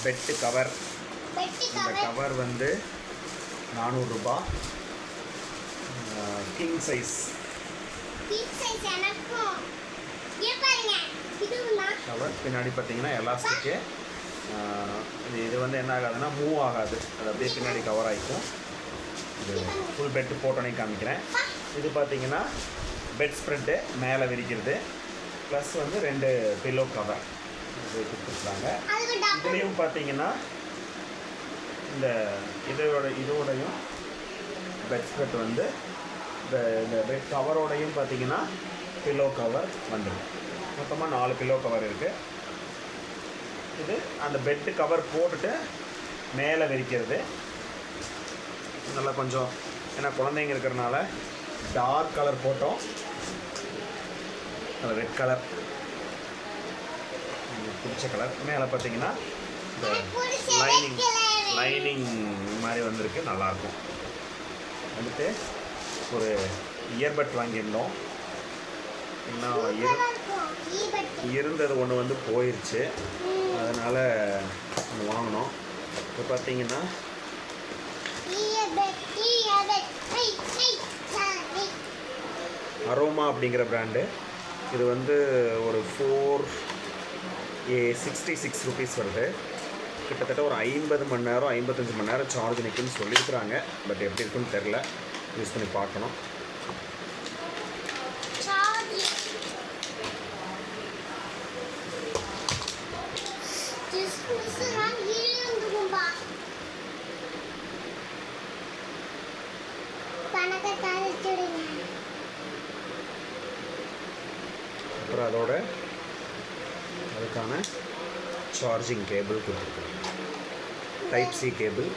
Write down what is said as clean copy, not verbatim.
Bed cover. இந்த cover வந்து 400 ரூபா. King size cover. பின்னாடி பார்த்தீங்கன்னா எலாஸ்டிக்கு. இது வந்து என்ன ஆகாதுன்னா மூவ் ஆகாது, அது அப்படியே பின்னாடி கவர் ஆகிக்கும். இது ஃபுல் பெட்டு போட்டோன்னே காமிக்கிறேன். இது பார்த்தீங்கன்னா பெட் ஸ்ப்ரெட்டு மேலே விரிக்கிறது, ப்ளஸ் வந்து 2 பில்லோ கவர் இது கொடுத்துருக்காங்க. இதுலேயும் பார்த்தீங்கன்னா இந்த இதோடையும் பெட் ஸ்ப்ரெட் வந்து இந்த பெட் கவரோடையும் பார்த்தீங்கன்னா பில்லோ கவர் வந்துடும். மொத்தமாக 4 பில்லோ கவர் இருக்குது. இது அந்த பெட்டு கவர் போட்டுட்டு மேலே விரிக்கிறது. நல்லா கொஞ்சம் ஏன்னா குழந்தைங்க இருக்கிறனால டார்க் கலர் போட்டோம், ரெட் கலர் பிடிச்ச கலர். மேலே பார்த்தீங்கன்னா இந்த லைனிங் மாதிரி வந்திருக்கு, நல்லாயிருக்கும். வந்துட்டு ஒரு இயர்பட் வாங்கியிருந்தோம். இன்னும் இருந்தது ஒன்று வந்து போயிடுச்சு, அதனால் ஒன்று வாங்கினோம். இப்போ பார்த்தீங்கன்னா அரோமா அப்படிங்கிற பிராண்டு. இது வந்து ஒரு 466 ருபீஸ் வருது. கிட்டத்தட்ட ஒரு 50 மணி நேரம் 55 மணி நேரம் சார்ஜ் நிற்குன்னு சொல்லியிருக்கிறாங்க. பட் எப்படி இருக்குன்னு தெரில, யூஸ் பண்ணி பார்க்கணும். அப்புறம் அதுக்கான சார்ஜிங் கேபிள் கொடுத்துருக்கோம், டைப் சி கேபிள்.